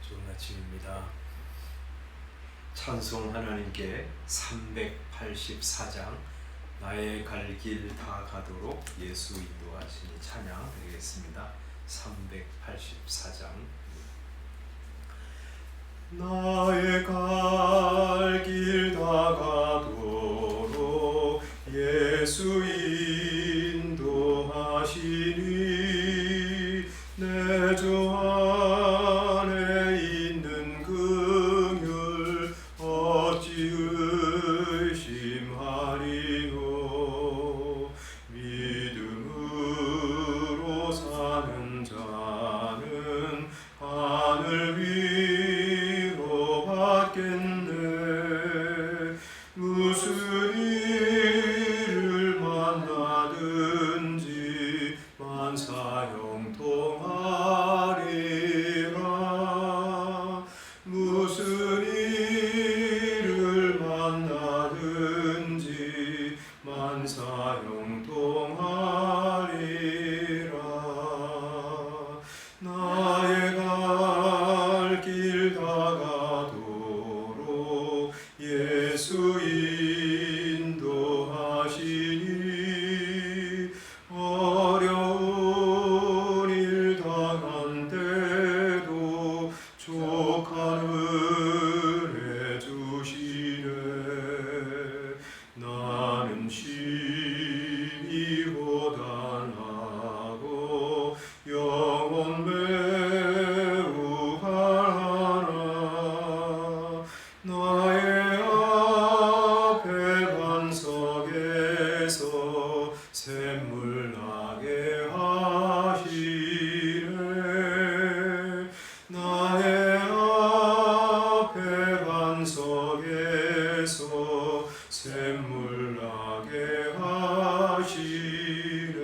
좋은 아침입니다. 찬송 하나님께 384장 나의 갈 길 다 가도록 예수 인도하시니 찬양 드리겠습니다. 384장 나의 갈 길 다 가도록 예수 인도하시니 내 주 안에 있는 긍휼 어찌 의심하리요. 믿음으로 사는 자는 하늘 위로 받겠네. 무슨 일을 만나든지 만사형통하리라. 무슨 일을 만나든지 만사형통하리라. 나의 갈 길 다 가도록 예수 인도하시니 어려운 일 당한데도 족한 은혜 주시네. 나는 심히 고단하고 영혼 매우 하나. 나의 앞에 반석에서 샘물 나게 하시네. 나의 앞에 반석에서 샘물 나게 하시네.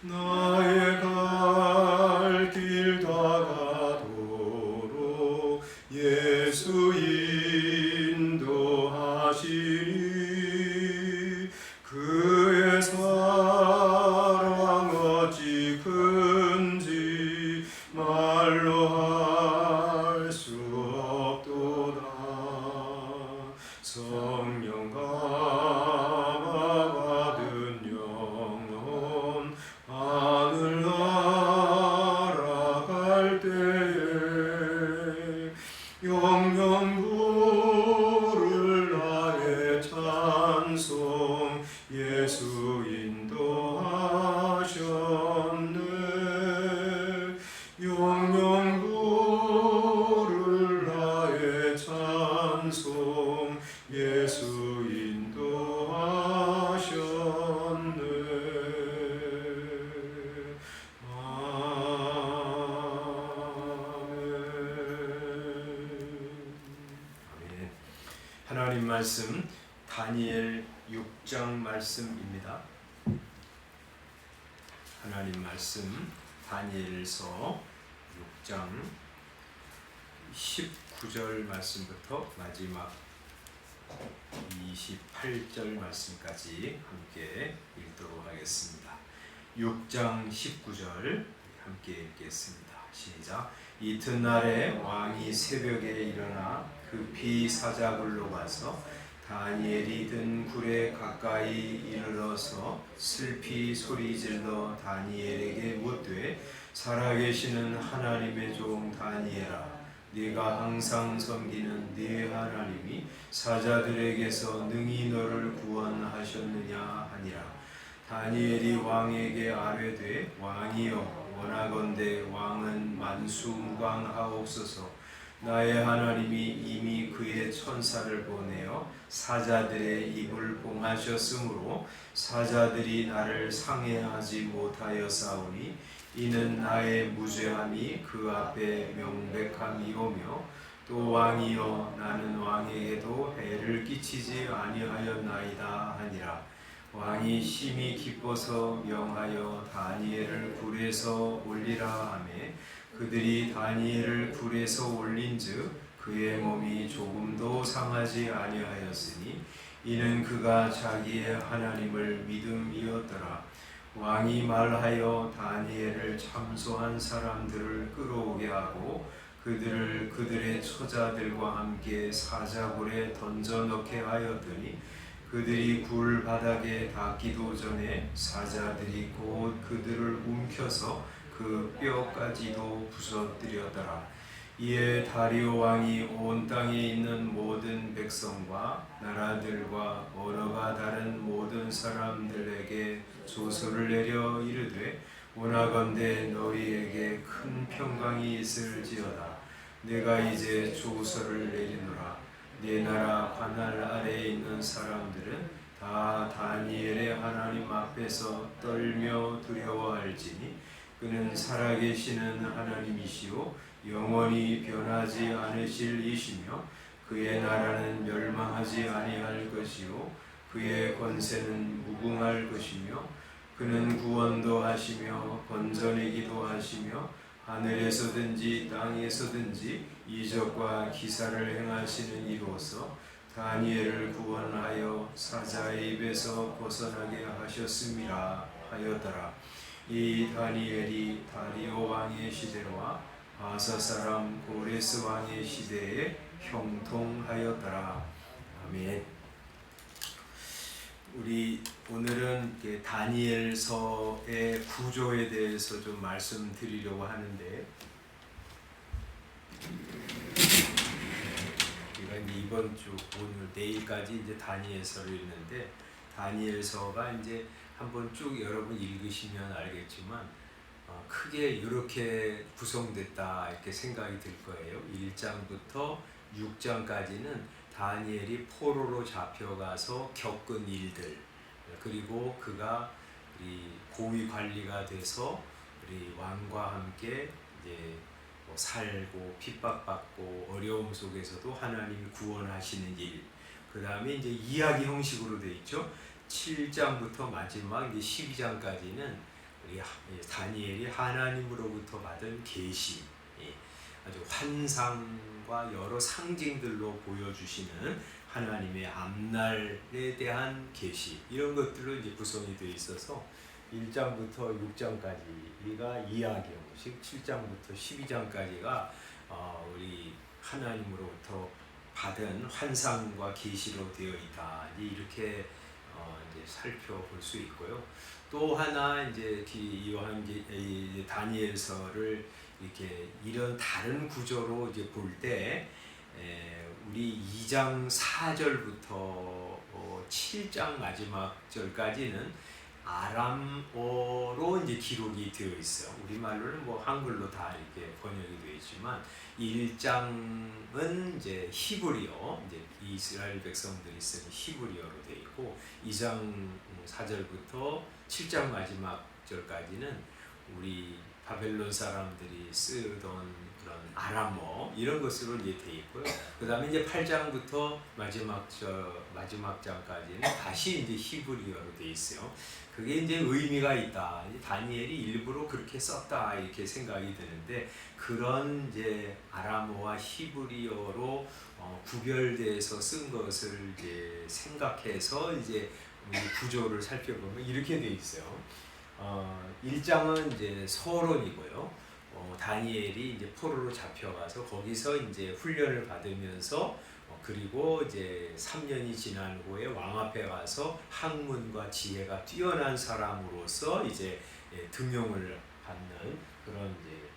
나의 갈 길 다 가도록 예수 인도하시니 그의 사랑 어찌 큰지 말로 할 수 없도다. 성령 감화 받은 영혼 하늘 날아갈 때에 영영 부를 나의 찬송 예수 인도하셨네. 영영 부를 나의 찬송 예수 인도하셨네. 아멘. 하나님 말씀 다니엘 6장 말씀입니다. 하나님 말씀 다니엘서 6장 19절 말씀부터 마지막 28절 말씀까지 함께 읽도록 하겠습니다. 6장 19절 함께 읽겠습니다. 시작. 이튿날에 왕이 새벽에 일어나 급히 사자굴로 가서 다니엘이 든 굴에 가까이 이르러서 슬피 소리질러 다니엘에게 묻되 살아계시는 하나님의 종 다니엘아, 네가 항상 섬기는 네 하나님이 사자들에게서 능히 너를 구원하셨느냐 하니라. 다니엘이 왕에게 아뢰되 왕이여 원하건대 왕은 만수무강하옵소서. 나의 하나님이 이미 그의 천사를 보내어 사자들의 입을 봉하셨으므로 사자들이 나를 상해하지 못하였사오니 이는 나의 무죄함이 그 앞에 명백함이오며 또 왕이여 나는 왕에게도 해를 끼치지 아니하였나이다 하니라. 왕이 심히 기뻐서 명하여 다니엘을 굴에서 올리라 하매 그들이 다니엘을 굴에서 올린즉 그의 몸이 조금도 상하지 아니하였으니 이는 그가 자기의 하나님을 믿음이었더라. 왕이 말하여 다니엘을 참소한 사람들을 끌어오게 하고 그들을 그들의 처자들과 함께 사자굴에 던져넣게 하였더니 그들이 굴 바닥에 닿기도 전에 사자들이 곧 그들을 움켜서 그 뼈까지도 부서뜨렸더라. 이에 다리오 왕이 온 땅에 있는 모든 백성과 나라들과 언어가 다른 모든 사람들에게 조서를 내려 이르되 원하건대 너희에게 큰 평강이 있을지어다. 내가 이제 조서를 내리노라. 네 나라 관할 아래에 있는 사람들은 다 다니엘의 하나님 앞에서 떨며 두려워할지니 그는 살아계시는 하나님이시오 영원히 변하지 않으실 이시며 그의 나라는 멸망하지 아니할 것이요 그의 권세는 무궁할 것이며 그는 구원도 하시며 건져내기도 하시며 하늘에서든지 땅에서든지 이적과 기사를 행하시는 이로서 다니엘을 구원하여 사자의 입에서 벗어나게 하셨음이라 하였더라. 이 다니엘이 다리오 왕의 시대와 아사 사람 고레스 왕의 시대에 형통하였더라. 아멘. 우리 오늘은 다니엘서의 구조에 대해서 좀 말씀드리려고 하는데, 우리가 이번 주 오늘 내일까지 이제 다니엘서를 읽는데, 다니엘서가 이제 한번 쭉 여러분 읽으시면 알겠지만 크게 이렇게 구성됐다 이렇게 생각이 들 거예요. 1장부터 6장까지는 다니엘이 포로로 잡혀가서 겪은 일들, 그리고 그가 우리 고위 관리가 돼서 우리 왕과 함께 이제 살고 핍박받고 어려움 속에서도 하나님이 구원하시는 일. 그 다음에 이제 이야기 형식으로 돼 있죠. 7장부터 마지막 이제 12장까지는 우리 다니엘이 하나님으로부터 받은 계시, 아주 환상과 여러 상징들로 보여주시는 하나님의 앞날에 대한 계시, 이런 것들로 이제 구성이 되어 있어서 1장부터 6장까지가 이야기 형식, 7장부터 12장까지가 우리 하나님으로부터 받은 환상과 계시로 되어 있다. 이렇게 이제 살펴볼 수 있고요. 또 하나 이제 다니엘서를 이렇게 이런 다른 구조로 이제 볼 때 우리 2장 4절부터 7장 마지막 절까지는 아람어로 이제 기록이 되어 있어요. 우리말로는 뭐 한글로 다 이렇게 번역이 되어 있지만 1장은 이제 히브리어, 이제 이스라엘 백성들이 쓴 히브리어로 되어 있고 2장 4절부터 7장 마지막 절까지는 우리 바벨론 사람들이 쓰던 그런 아람어 이런 것으로 이제 되어 있고요. 그 다음에 이제 8장부터 마지막 장까지는 다시 이제 히브리어로 되어 있어요. 그게 이제 의미가 있다. 다니엘이 일부러 그렇게 썼다 이렇게 생각이 드는데 그런 이제 아람어와 히브리어로 구별돼서 쓴 것을 이제 생각해서 이제 구조를 살펴보면 이렇게 되어 있어요. 1장은 이제 서론이고요. 다니엘이 이제 포로로 잡혀가서 거기서 이제 훈련을 받으면서 그리고 이제 3년이 지난 후에 왕 앞에 가서 학문과 지혜가 뛰어난 사람으로서 이제 등용을 받는 그런 이제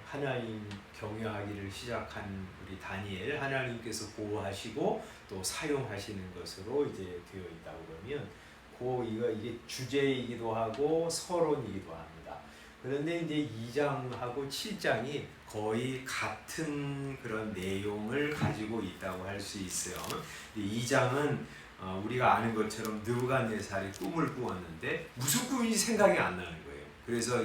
하나님 경외하기를 시작한 우리 다니엘, 하나님께서 보호하시고 또 사용하시는 것으로 이제 되어 있다고 그러면 이게 주제이기도 하고 서론이기도 합니다. 그런데 이제 2장하고 7장이 거의 같은 그런 내용을 가지고 있다고 할 수 있어요. 2장은 우리가 아는 것처럼 느부갓네살이 꿈을 꾸었는데 무슨 꿈인지 생각이 안 나는 거예요. 그래서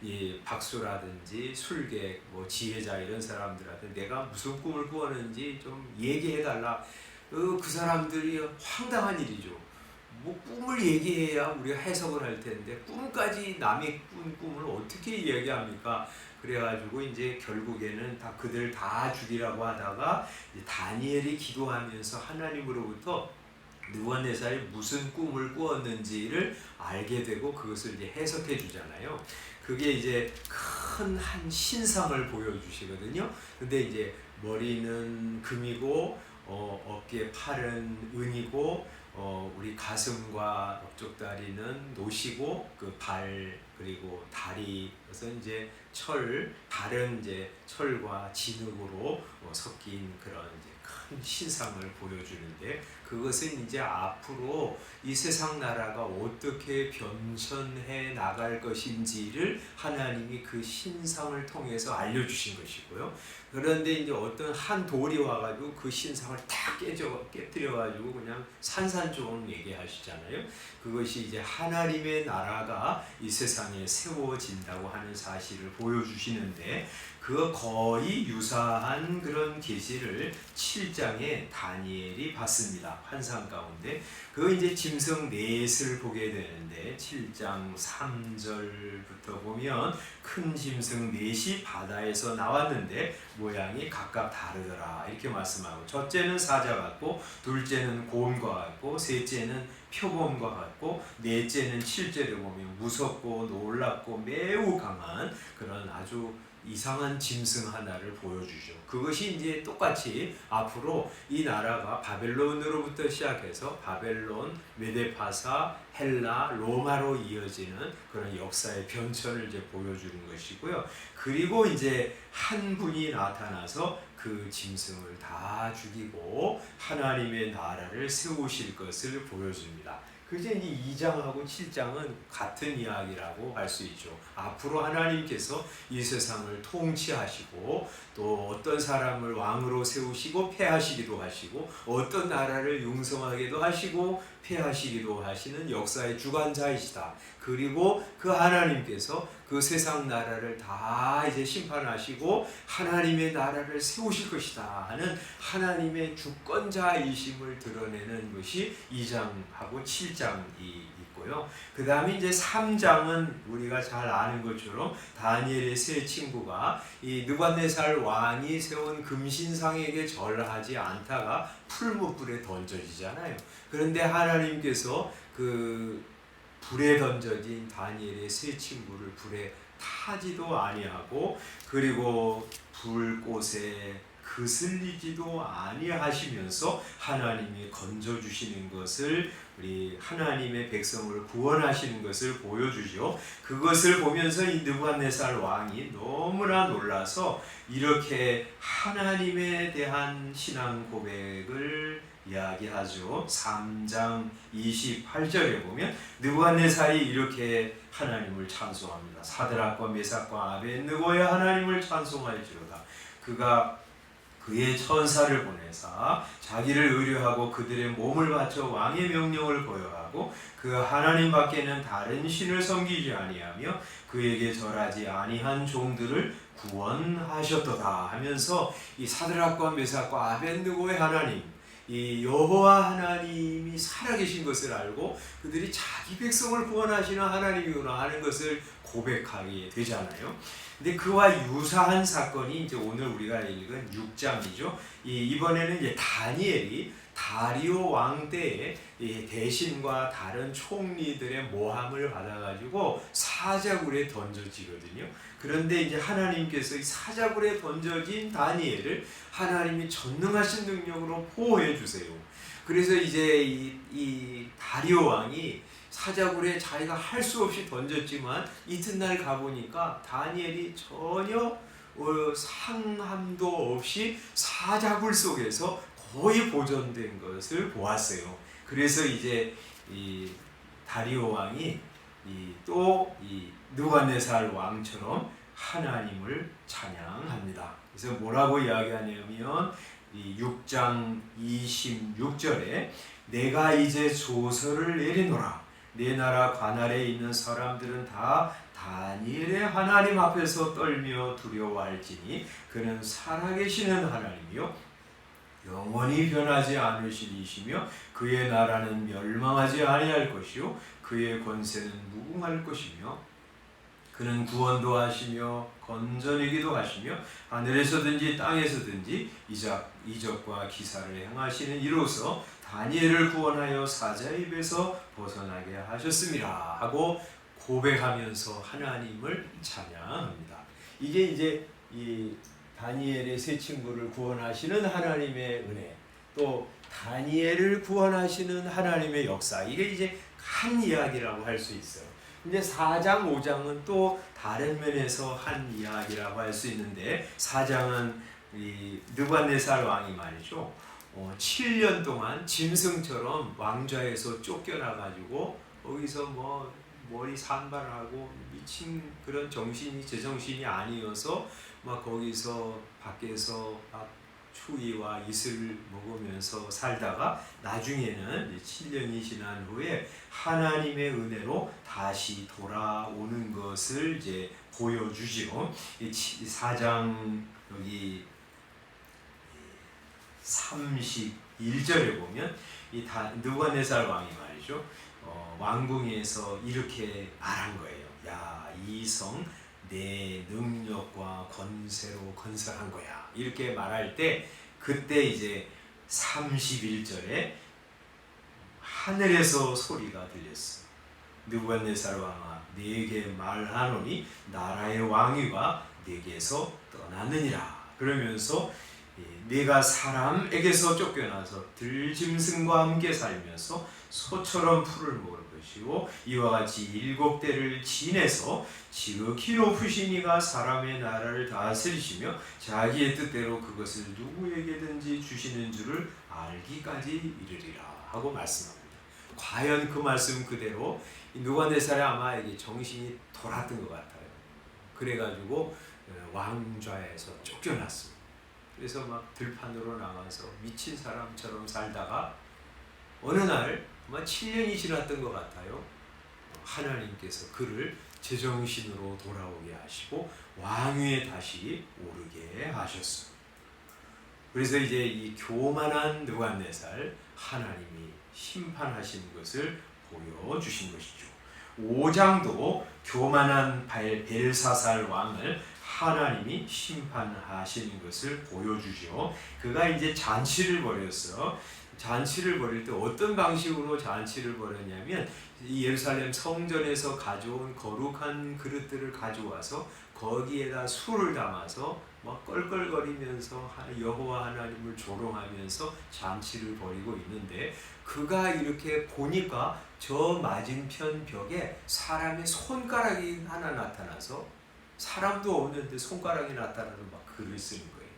이 박수라든지 술객, 뭐 지혜자 이런 사람들한테 내가 무슨 꿈을 꾸었는지 좀 얘기해달라. 그 사람들이 황당한 일이죠. 뭐 꿈을 얘기해야 우리가 해석을 할 텐데 꿈까지 남의 꾼 꿈을 어떻게 얘기합니까? 그래가지고 이제 결국에는 다 그들 다 죽이라고 하다가 다니엘이 기도하면서 하나님으로부터 느부갓네살이 무슨 꿈을 꾸었는지를 알게 되고 그것을 이제 해석해 주잖아요. 그게 이제 큰 한 신상을 보여주시거든요. 근데 이제 머리는 금이고 어깨 팔은 은이고 우리 가슴과 옆쪽 다리는 노시고 그 발 그리고 다리 그래서 이제 다른 이제 철과 진흙으로 섞인 그런 이제 큰 신상을 보여주는데 그것은 이제 앞으로 이 세상 나라가 어떻게 변천해 나갈 것인지를 하나님이 그 신상을 통해서 알려주신 것이고요. 그런데 이제 어떤 한 돌이 와가지고 그 신상을 다 깨뜨려가지고 그냥 산산조각 얘기하시잖아요. 그것이 이제 하나님의 나라가 이 세상에 세워진다고 하는 사실을 보여주시는데 그 거의 유사한 그런 계시를 7장에 다니엘이 봤습니다. 환상 가운데 그 이제 짐승 넷을 보게 되는데 7장 3절부터 보면 큰 짐승 넷이 바다에서 나왔는데 모양이 각각 다르더라 이렇게 말씀하고 첫째는 사자 같고 둘째는 곰과 같고 셋째는 표범과 같고 넷째는 7절에 보면 무섭고 놀랍고 매우 강한 그런 아주 이상한 짐승 하나를 보여주죠. 그것이 이제 똑같이 앞으로 이 나라가 바벨론으로부터 시작해서 바벨론, 메데파사, 헬라, 로마로 이어지는 그런 역사의 변천을 이제 보여주는 것이고요. 그리고 이제 한 분이 나타나서 그 짐승을 다 죽이고 하나님의 나라를 세우실 것을 보여줍니다. 그게 이제 2장하고 7장은 같은 이야기라고 할 수 있죠. 앞으로 하나님께서 이 세상을 통치하시고 또 어떤 사람을 왕으로 세우시고 패하시기도 하시고 어떤 나라를 융성하게도 하시고 패하시기도 하시는 역사의 주관자이시다. 그리고 그 하나님께서 그 세상 나라를 다 이제 심판하시고 하나님의 나라를 세우실 것이다 하는 하나님의 주권자이심을 드러내는 것이 2장하고 7장이 있고요. 그 다음에 이제 3장은 우리가 잘 아는 것처럼 다니엘의 세 친구가 이 느부갓네살 왕이 세운 금신상에게 절하지 않다가 풀무불에 던져지잖아요. 그런데 하나님께서 그 불에 던져진 다니엘의 세 친구를 불에 타지도 아니하고 그리고 불꽃에 그슬리지도 아니하시면서 하나님이 건져주시는 것을 우리 하나님의 백성을 구원하시는 것을 보여주죠. 그것을 보면서 이 느부갓네살 왕이 너무나 놀라서 이렇게 하나님에 대한 신앙 고백을 이야기하죠. 3장 28절에 보면 느부갓네살이 이렇게 하나님을 찬송합니다. 사드락과 메삭과 아벳느고의 하나님을 찬송할지로다. 그가 그의 천사를 보내사 자기를 의뢰하고 그들의 몸을 바쳐 왕의 명령을 거여하고 그 하나님 밖에는 다른 신을 섬기지 아니하며 그에게 절하지 아니한 종들을 구원하셨도다 하면서 이 사드락과 메삭과 아벳느고의 하나님 이 여호와 하나님이 살아계신 것을 알고 그들이 자기 백성을 구원하시는 하나님이구나 하는 것을 고백하게 되잖아요. 근데 그와 유사한 사건이 이제 오늘 우리가 읽은 6장이죠. 이번에는 이제 다니엘이 다리오 왕 때에 대신과 다른 총리들의 모함을 받아가지고 사자굴에 던져지거든요. 그런데 이제 하나님께서 이 사자굴에 던져진 다니엘을 하나님이 전능하신 능력으로 보호해 주세요. 그래서 이제 이 다리오 왕이 사자굴에 자기가 할 수 없이 던졌지만 이튿날 가보니까 다니엘이 전혀 상함도 없이 사자굴 속에서 거의 보존된 것을 보았어요. 그래서 이제 이 다리오 왕이 또 이 느부갓네살 왕처럼 하나님을 찬양합니다. 그래서 뭐라고 이야기하냐면 이 6장 26절에 내가 이제 조서를 내리노라. 내 나라 관할에 있는 사람들은 다 다니엘의 하나님 앞에서 떨며 두려워할지니 그는 살아계시는 하나님이요 영원히 변하지 않으실 이시며 그의 나라는 멸망하지 아니할 것이요 그의 권세는 무궁할 것이며 그는 구원도 하시며 건져내기도 하시며 하늘에서든지 땅에서든지 이적과 기사를 행하시는 이로써 다니엘을 구원하여 사자의 입에서 벗어나게 하셨습니다 하고 고백하면서 하나님을 찬양합니다. 이게 이제 이 다니엘의 세 친구를 구원하시는 하나님의 은혜, 또 다니엘을 구원하시는 하나님의 역사, 이게 이제 한 이야기라고 할 수 있어요. 근데 4장, 5장은 또 다른 면에서 한 이야기라고 할 수 있는데, 4장은 이 느부갓네살 왕이 말이죠, 7년 동안 짐승처럼 왕좌에서 쫓겨나가지고 거기서 뭐 머리 산발하고 미친 그런 제정신이 아니어서 막 거기서 밖에서 막 추위와 이슬을 먹으면서 살다가 나중에는 7년이 지난 후에 하나님의 은혜로 다시 돌아오는 것을 이제 보여주지요. 이 4장 여기 31절에 보면 이 느부갓네살 왕이 말이죠, 왕궁에서 이렇게 말한 거예요. 야, 이 성 내 능력과 권세로 건설한 거야. 이렇게 말할 때 그때 이제 31절에 하늘에서 소리가 들렸어. 느부갓네살 왕아, 네게 말하노니 나라의 왕위가 네게서 떠나느니라. 그러면서 네가 사람에게서 쫓겨나서 들짐승과 함께 살면서 소처럼 풀을 먹을 것이고, 이와 같이 7대를 지내서 지극히 높으신 이가 사람의 나라를 다스리시며 자기의 뜻대로 그것을 누구에게든지 주시는 줄을 알기까지 이르리라 하고 말씀합니다. 과연 그 말씀 그대로 느부갓네살이 아마 이게 정신이 돌았던 것 같아요. 그래가지고 왕좌에서 쫓겨났습니다. 그래서 막 들판으로 나가서 미친 사람처럼 살다가 어느 날 아마 7년이 지났던 것 같아요. 하나님께서 그를 제정신으로 돌아오게 하시고 왕위에 다시 오르게 하셨어요. 그래서 이제 이 교만한 느부갓네살 하나님이 심판하신 것을 보여주신 것이죠. 5장도 교만한 벨사살 왕을 하나님이 심판하시는 것을 보여주죠. 그가 이제 잔치를 벌였어. 잔치를 벌일 때 어떤 방식으로 잔치를 벌였냐면, 이 예루살렘 성전에서 가져온 거룩한 그릇들을 가져와서 거기에다 술을 담아서 막 껄껄거리면서 여호와 하나님을 조롱하면서 잔치를 벌이고 있는데, 그가 이렇게 보니까 저 맞은편 벽에 사람의 손가락이 하나 나타나서, 사람도 없는데 손가락이 나타나서 막 글을 쓰는 거예요.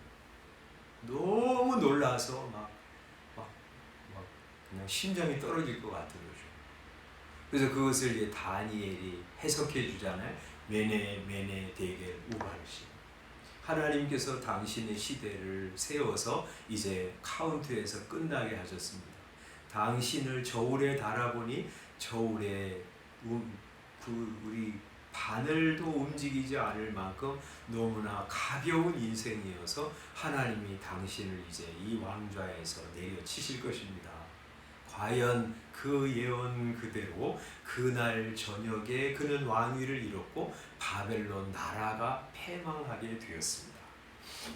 너무 놀라서 막 그냥 심장이 떨어질 것 같은 거죠. 그래서 그것을 이제 다니엘이 해석해 주잖아요. 메네 데겔 우발시. 하나님께서 당신의 시대를 세워서 이제 카운트에서 끝나게 하셨습니다. 당신을 저울에 달아보니 저울에 우리 바늘도 움직이지 않을 만큼 너무나 가벼운 인생이어서 하나님이 당신을 이제 이 왕좌에서 내려치실 것입니다. 과연 그 예언 그대로 그날 저녁에 그는 왕위를 잃었고 바벨론 나라가 패망하게 되었습니다.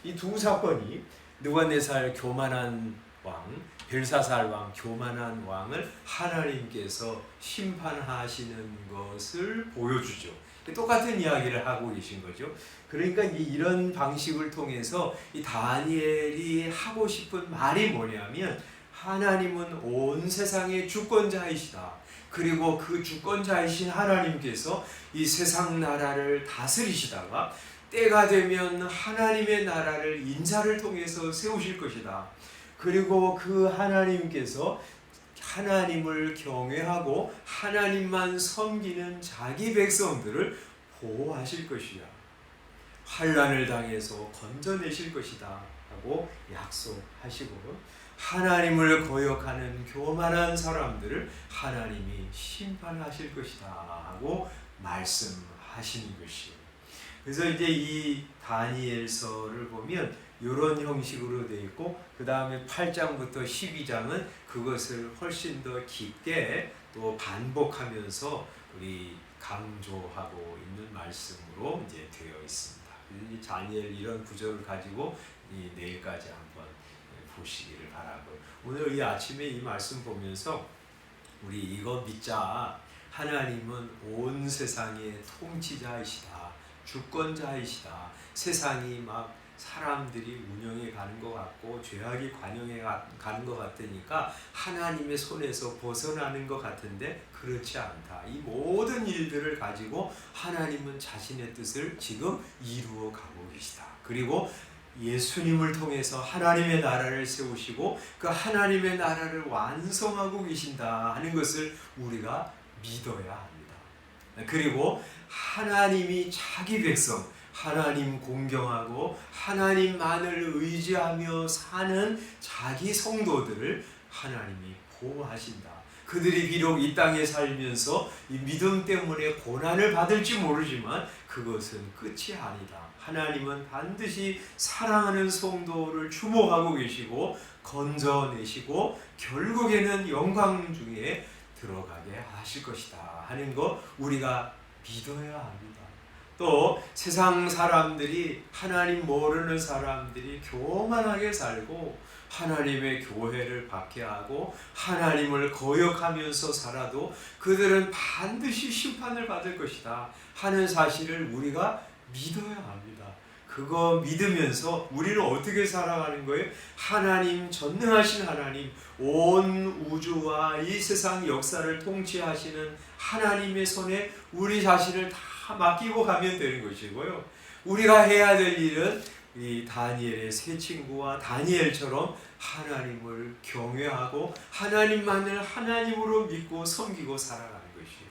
이 두 사건이 느부갓네살 교만한 왕, 벨사살 왕 교만한 왕을 하나님께서 심판하시는 것을 보여주죠. 똑같은 이야기를 하고 계신 거죠. 그러니까 이런 방식을 통해서 이 다니엘이 하고 싶은 말이 뭐냐면, 하나님은 온 세상의 주권자이시다. 그리고 그 주권자이신 하나님께서 이 세상 나라를 다스리시다가 때가 되면 하나님의 나라를 인자를 통해서 세우실 것이다. 그리고 그 하나님께서 하나님을 경외하고 하나님만 섬기는 자기 백성들을 보호하실 것이야. 환난을 당해서 건져내실 것이다 하고 약속하시고, 하나님을 거역하는 교만한 사람들을 하나님이 심판하실 것이다 하고 말씀하시는 것이에요. 그래서 이제 이 다니엘서를 보면 이런 형식으로 되어 있고, 그 다음에 8장부터 12장은 그것을 훨씬 더 깊게 또 반복하면서 우리 강조하고 있는 말씀으로 이제 되어 있습니다. 이 다니엘 이런 구절을 가지고 내일까지 한번 보시기를 바라고요. 오늘 이 아침에 이 말씀 보면서 우리 이거 믿자. 하나님은 온 세상의 통치자이시다. 주권자이시다. 세상이 막 사람들이 운영해 가는 것 같고 죄악이 관영해 가는 것 같으니까 하나님의 손에서 벗어나는 것 같은데 그렇지 않다. 이 모든 일들을 가지고 하나님은 자신의 뜻을 지금 이루어 가고 계시다. 그리고 예수님을 통해서 하나님의 나라를 세우시고 그 하나님의 나라를 완성하고 계신다 하는 것을 우리가 믿어야 합니다. 그리고 하나님이 자기 백성, 하나님 공경하고 하나님만을 의지하며 사는 자기 성도들을 하나님이 보호하신다. 그들이 비록 이 땅에 살면서 이 믿음 때문에 고난을 받을지 모르지만 그것은 끝이 아니다. 하나님은 반드시 사랑하는 성도를 주목하고 계시고 건져내시고 결국에는 영광 중에 들어가게 하실 것이다 하는 거 우리가 믿어야 합니다. 또 세상 사람들이 하나님 모르는 사람들이 교만하게 살고 하나님의 교회를 박해하고 하나님을 거역하면서 살아도 그들은 반드시 심판을 받을 것이다 하는 사실을 우리가 믿어야 합니다. 그거 믿으면서 우리는 어떻게 살아가는 거예요? 하나님, 전능하신 하나님, 온 우주와 이 세상 역사를 통치하시는 하나님의 손에 우리 자신을 다 맡기고 가면 되는 것이고요. 우리가 해야 될 일은 이 다니엘의 세 친구와 다니엘처럼 하나님을 경외하고 하나님만을 하나님으로 믿고 섬기고 살아가는 것이에요.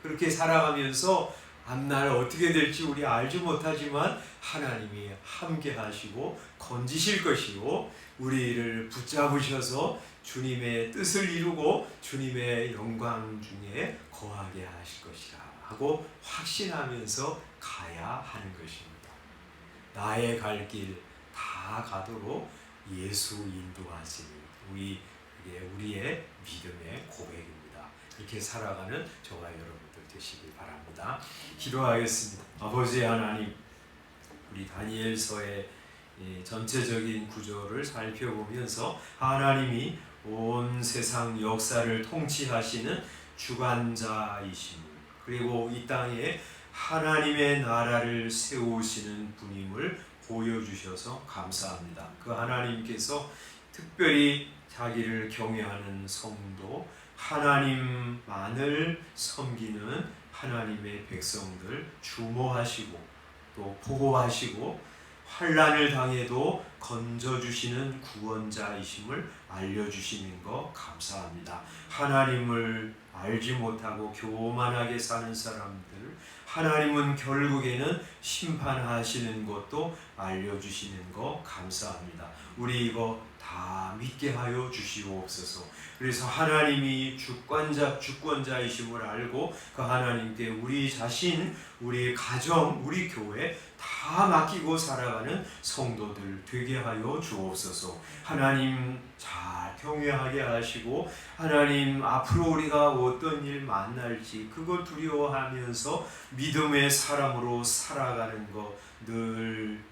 그렇게 살아가면서 앞날 어떻게 될지 우리 알지 못하지만 하나님이 함께 하시고 건지실 것이고 우리를 붙잡으셔서 주님의 뜻을 이루고 주님의 영광 중에 거하게 하실 것이라 하고 확신하면서 가야 하는 것입니다. 나의 갈 길 다 가도록 예수 인도하시니 우리의 믿음의 고백입니다. 그렇게 살아가는 저와 여러분들 되시길 바랍니다. 기도하겠습니다. 아버지 하나님, 우리 다니엘서의 전체적인 구조를 살펴보면서 하나님이 온 세상 역사를 통치하시는 주관자이심을 그리고 이 땅에 하나님의 나라를 세우시는 분임을 보여주셔서 감사합니다. 그 하나님께서 특별히 자기를 경외하는 성도, 하나님만을 섬기는 하나님의 백성들 주모하시고 또 보호하시고 환난을 당해도 건져주시는 구원자이심을 알려주시는 것 감사합니다. 하나님을 알지 못하고 교만하게 사는 사람들, 하나님은 결국에는 심판하시는 것도 알려주시는 것 감사합니다. 우리 이거 다 믿게 하여 주시옵소서. 그래서 하나님이 주권자이심을 알고 그 하나님께 우리 자신, 우리 가정, 우리 교회 다 맡기고 살아가는 성도들 되게 하여 주옵소서. 하나님 잘 경외하게 하시고 하나님 앞으로 우리가 어떤 일 만날지 그걸 두려워하면서 믿음의 사람으로 살아가는 것 늘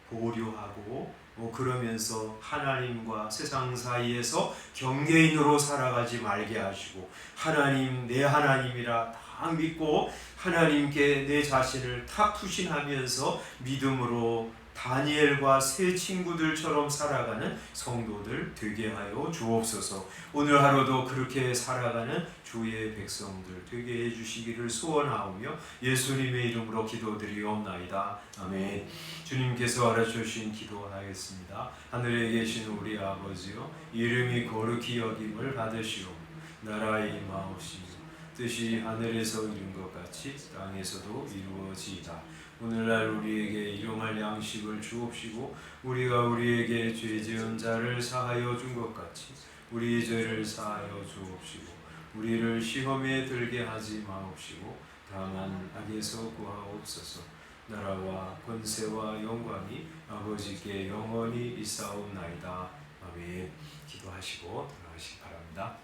보류하고 그러면서 하나님과 세상 사이에서 경계인으로 살아가지 말게 하시고 하나님 내 하나님이라 다 믿고 하나님께 내 자신을 탁 투신하면서 믿음으로 다니엘과 세 친구들처럼 살아가는 성도들 되게 하여 주옵소서. 오늘 하루도 그렇게 살아가는 주의 백성들 되게 해주시기를 소원하오며 예수님의 이름으로 기도드리옵나이다. 아멘. 주님께서 알아주신 기도하겠습니다. 하늘에 계신 우리 아버지여, 이름이 거룩히 여김을 받으시오. 나라의 임하옵시며 뜻이 하늘에서 이룬 것 같이 땅에서도 이루어지이다. 오늘날 우리에게 일용할 양식을 주옵시고 우리가 우리에게 죄 지은 자를 사하여 준 것 같이 우리의 죄를 사하여 주옵시고 우리를 시험에 들게 하지 마옵시고 다만 악에서 구하옵소서. 나라와 권세와 영광이 아버지께 영원히 있사옵나이다. 아멘. 기도하시고 돌아가시기 바랍니다.